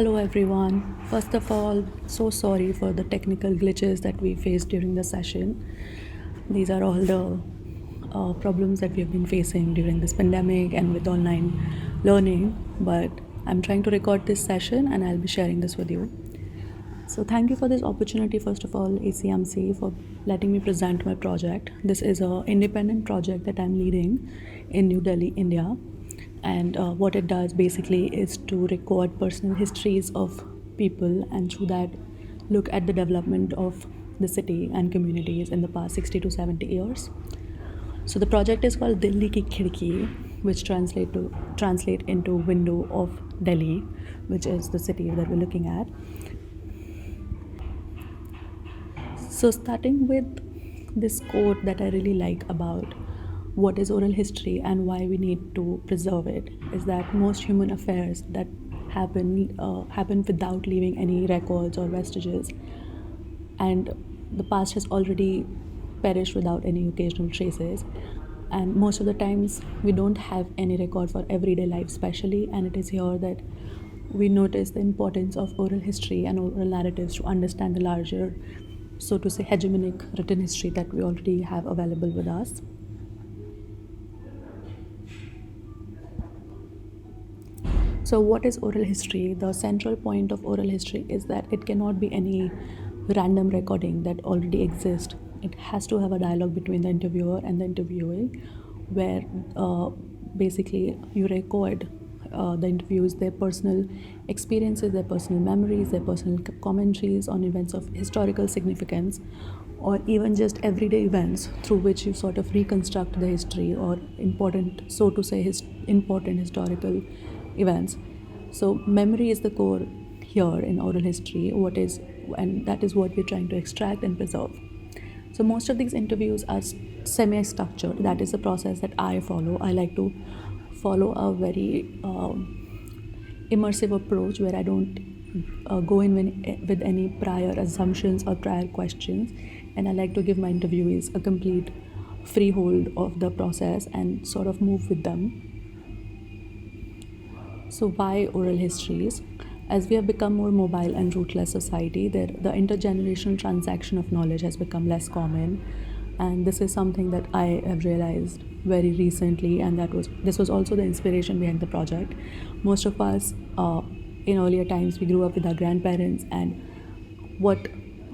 Hello everyone. First of all, so sorry for the technical glitches that we faced during the session. These are all the problems that we have been facing during this pandemic and with online learning. But I'm trying to record this session and I'll be sharing this with you. So, thank you for this opportunity, first of all, ACMC, for letting me present my project. This is an independent project that I'm leading in New Delhi, India. And what it does basically is to record personal histories of people and through that look at the development of the city and communities in the past 60 to 70 years. So the project is called Delhi Ki Khidki, which translate into window of Delhi, which is the city that we're looking at. So starting with this quote that I really like about what is oral history and why we need to preserve it is that most human affairs that happen without leaving any records or vestiges, and the past has already perished without any occasional traces. And most of the times we don't have any record for everyday life, especially, and it is here that we notice the importance of oral history and oral narratives to understand the larger, so to say, hegemonic written history that we already have available with us. So, what is oral history? The central point of oral history is that it cannot be any random recording that already exists. It has to have a dialogue between the interviewer and the interviewee, where basically you record the interviews, their personal experiences, their personal memories, their personal commentaries on events of historical significance, or even just everyday events through which you sort of reconstruct the history or important, so to say, important historical events. So memory is the core here in oral history. And that is what we're trying to extract and preserve. So most of these interviews are semi-structured. That is the process that I follow. I like to follow a very immersive approach where I don't go in with any prior assumptions or prior questions, and I like to give my interviewees a complete freehold of the process and sort of move with them. So why oral histories? As we have become more mobile and rootless society, the intergenerational transaction of knowledge has become less common, and this is something that I have realized very recently, and this was also the inspiration behind the project. Most of us, in earlier times, we grew up with our grandparents, and what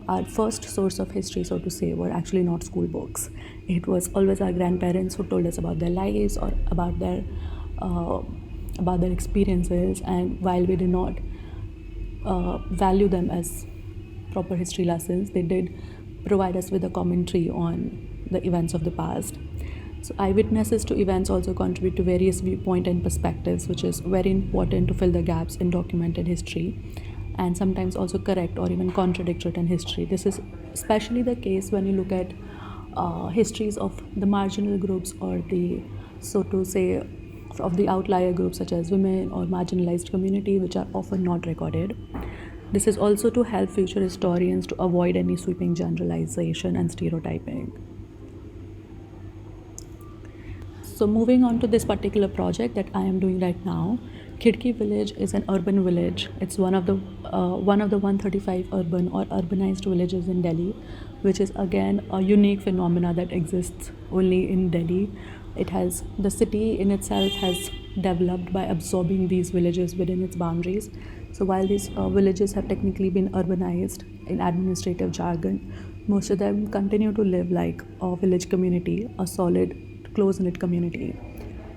our first source of history, so to say, were actually not school books. It was always our grandparents who told us about their lives or about their experiences, and while we did not value them as proper history lessons, they did provide us with a commentary on the events of the past. So eyewitnesses to events also contribute to various viewpoint and perspectives, which is very important to fill the gaps in documented history and sometimes also correct or even contradict written history. This is especially the case when you look at histories of the marginal groups or the, so to say, of the outlier groups such as women or marginalized community, which are often not recorded. This is also to help future historians to avoid any sweeping generalization and stereotyping. So moving on to this particular project that I am doing right now, Khidki village is an urban village. It's one of the 135 urban or urbanized villages in Delhi, which is again a unique phenomena that exists only in Delhi. The city in itself has developed by absorbing these villages within its boundaries. So while these villages have technically been urbanized in administrative jargon, most of them continue to live like a village community, a solid, close-knit community.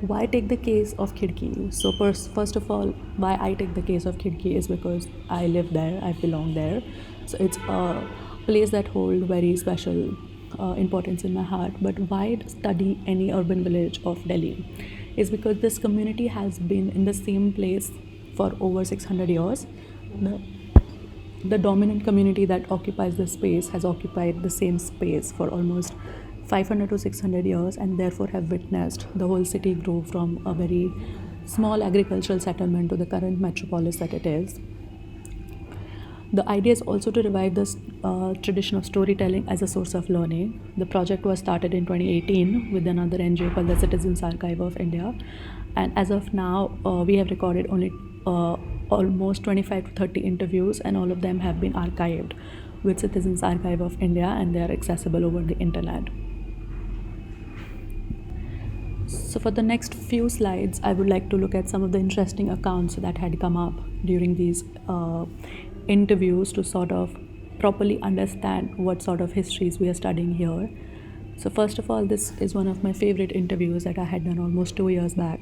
Why take the case of Khidki? So first of all, why I take the case of Khidki is because I live there, I belong there. So it's a place that holds very special importance in my heart. But why study any urban village of Delhi? Is because this community has been in the same place for over 600 years. The dominant community that occupies the space has occupied the same space for almost 500 to 600 years, and therefore have witnessed the whole city grow from a very small agricultural settlement to the current metropolis that it is. The idea is also to revive this tradition of storytelling as a source of learning. The project was started in 2018 with another NGO called the Citizens Archive of India, and as of now, we have recorded only almost 25 to 30 interviews, and all of them have been archived with Citizens Archive of India, and they are accessible over the internet. So for the next few slides, I would like to look at some of the interesting accounts that had come up during these interviews to sort of properly understand what sort of histories we are studying here. So first of all, this is one of my favorite interviews that I had done almost 2 years back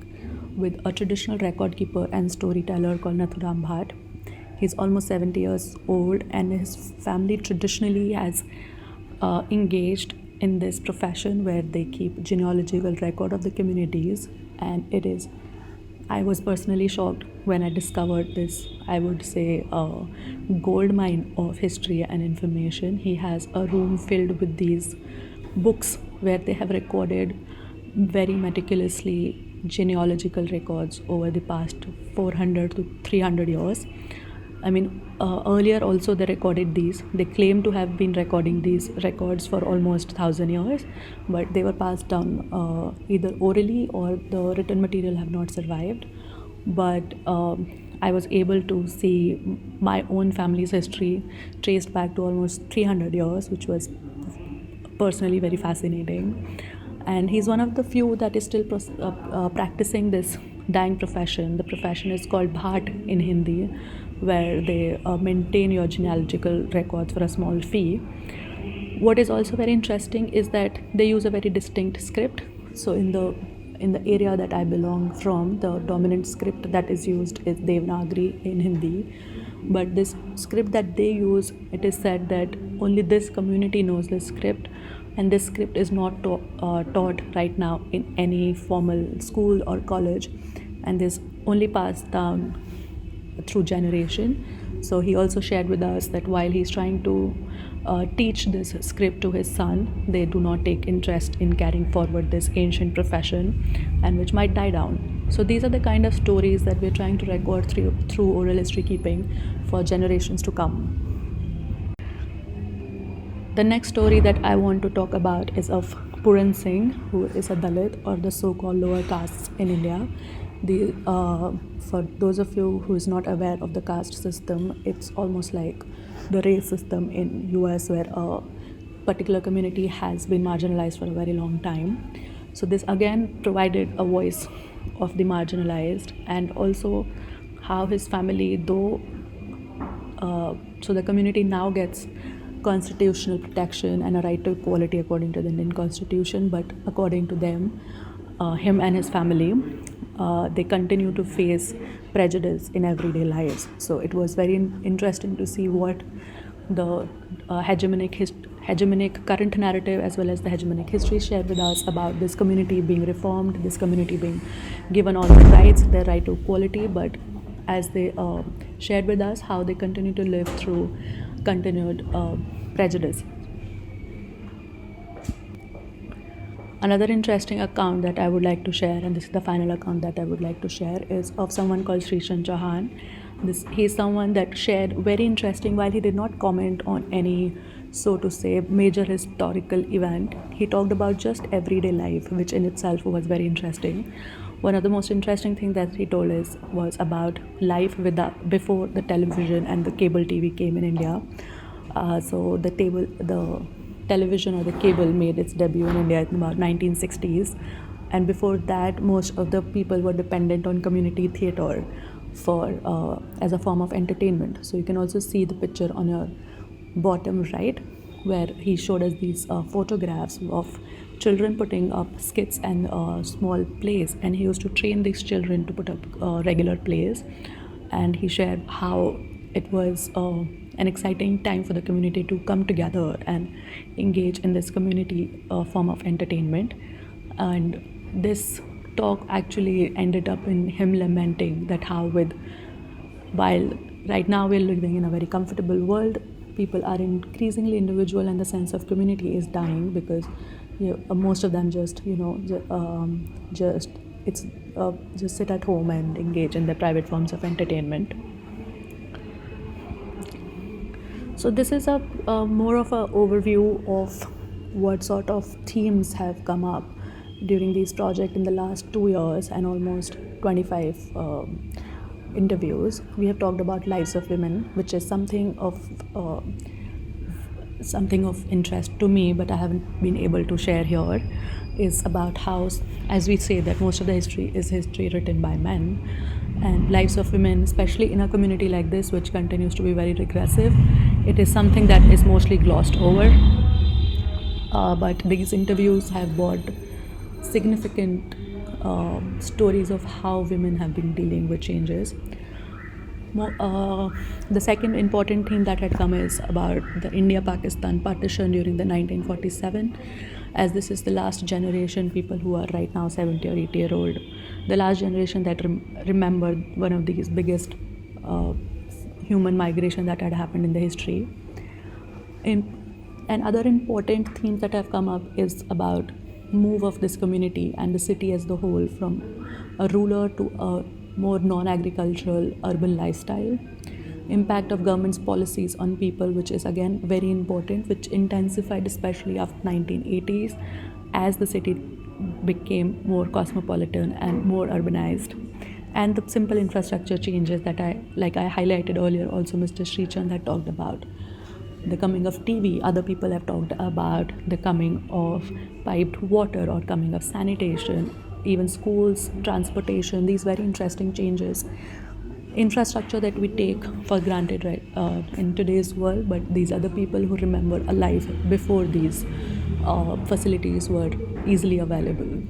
with a traditional record keeper and storyteller called Nathuram Bhatt. He's almost 70 years old, and his family traditionally has engaged in this profession where they keep genealogical record of the communities. And it is, I was personally shocked when I discovered this, I would say, gold mine of history and information. He has a room filled with these books where they have recorded very meticulously genealogical records over the past 400 to 300 years. I mean, earlier also they recorded these. They claim to have been recording these records for almost 1,000 years, but they were passed down either orally or the written material have not survived. But I was able to see my own family's history traced back to almost 300 years, which was personally very fascinating. And he's one of the few that is still practicing this dying profession. The profession is called Bhat in Hindi, where they maintain your genealogical records for a small fee. What is also very interesting is that they use a very distinct script. So in the area that I belong from, the dominant script that is used is Devanagari in Hindi. But this script that they use, it is said that only this community knows this script, and this script is not taught right now in any formal school or college, and is only passed down through generation. So he also shared with us that while he's trying to teach this script to his son, they do not take interest in carrying forward this ancient profession, and which might die down. So these are the kind of stories that we're trying to record through oral history keeping for generations to come. The next story that I want to talk about is of Puran Singh, who is a Dalit, or the so-called lower castes in India. For those of you who is not aware of the caste system, it's almost like the race system in US, where a particular community has been marginalized for a very long time. So this again provided a voice of the marginalized, and also how his family, though so the community now gets constitutional protection and a right to equality according to the Indian Constitution, but according to them, him and his family, they continue to face prejudice in everyday lives. So it was very interesting to see what the hegemonic current narrative as well as the hegemonic history shared with us about this community being reformed, this community being given all the rights, their right to equality, but as they shared with us how they continue to live through continued prejudice. Another interesting account that I would like to share, and this is the final account that I would like to share, is of someone called Srishant Chauhan. He is someone that shared very interesting, while he did not comment on any, so to say, major historical event, he talked about just everyday life, which in itself was very interesting. One of the most interesting things that he told us was about life before the television and the cable TV came in India. So the television or the cable made its debut in India in about 1960s, and before that most of the people were dependent on community theatre for as a form of entertainment. So you can also see the picture on your bottom right, where he showed us these photographs of children putting up skits and small plays, and he used to train these children to put up regular plays. And he shared how it was an exciting time for the community to come together and engage in this community form of entertainment. And this talk actually ended up in him lamenting that while right now we're living in a very comfortable world, people are increasingly individual and the sense of community is dying, because most of them just sit at home and engage in their private forms of entertainment. So this is a more of an overview of what sort of themes have come up during these projects in the last 2 years and almost 25 interviews, we have talked about lives of women, which is something of interest to me, but I haven't been able to share here, is about how, as we say, that most of the history is history written by men, and lives of women, especially in a community like this, which continues to be very regressive, it is something that is mostly glossed over. But these interviews have brought significant stories of how women have been dealing with changes. The second important theme that had come is about the India-Pakistan partition during the 1947, as this is the last generation, people who are right now 70 or 80-year-old, the last generation that remembered one of these biggest human migration that had happened in the history. And other important themes that have come up is about move of this community and the city as the whole from a rural to a more non-agricultural urban lifestyle, impact of government's policies on people, which is again very important, which intensified especially after 1980s as the city became more cosmopolitan and more urbanized, and the simple infrastructure changes that I highlighted earlier. Also Mr. Srichand had talked about the coming of TV. Other people have talked about the coming of piped water or coming of sanitation, even schools, transportation, these very interesting changes. Infrastructure that we take for granted in today's world, but these are the people who remember a life before these facilities were easily available.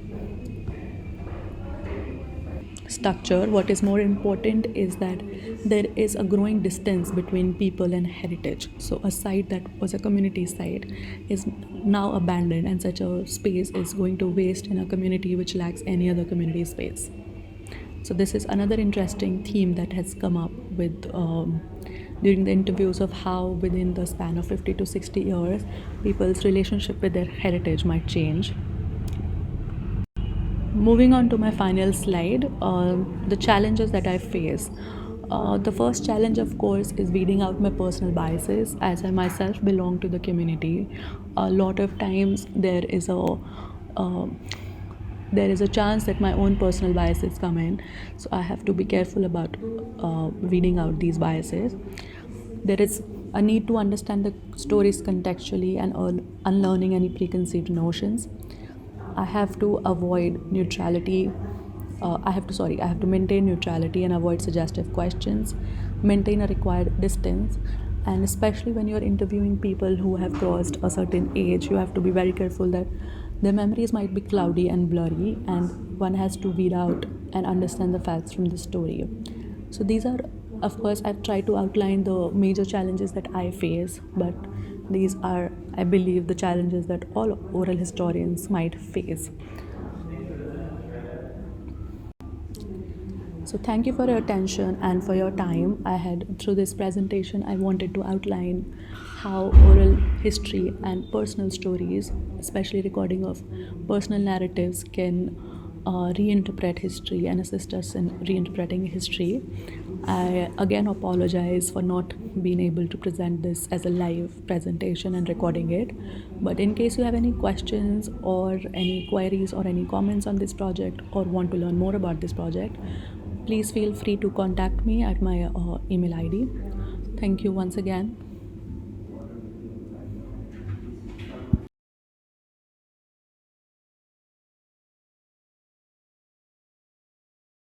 Structure, what is more important is that there is a growing distance between people and heritage. So a site that was a community site is now abandoned, and such a space is going to waste in a community which lacks any other community space. So this is another interesting theme that has come up with during the interviews, of how within the span of 50 to 60 years people's relationship with their heritage might change. Moving on to my final slide, the challenges that I face. The first challenge, of course, is weeding out my personal biases, as I myself belong to the community. A lot of times there is a chance that my own personal biases come in, so I have to be careful about weeding out these biases. There is a need to understand the stories contextually and unlearning any preconceived notions. I have to avoid neutrality. I have to maintain neutrality and avoid suggestive questions, maintain a required distance, and especially when you're interviewing people who have crossed a certain age, you have to be very careful that their memories might be cloudy and blurry, and one has to weed out and understand the facts from the story. So these are, of course, I've tried to outline the major challenges that I face, but these are, I believe, the challenges that all oral historians might face. So thank you for your attention and for your time. Through this presentation, I wanted to outline how oral history and personal stories, especially recording of personal narratives, can reinterpret history and assist us in reinterpreting history. I again apologize for not being able to present this as a live presentation and recording it. But in case you have any questions or any queries or any comments on this project, or want to learn more about this project, please feel free to contact me at my email ID. Thank you once again.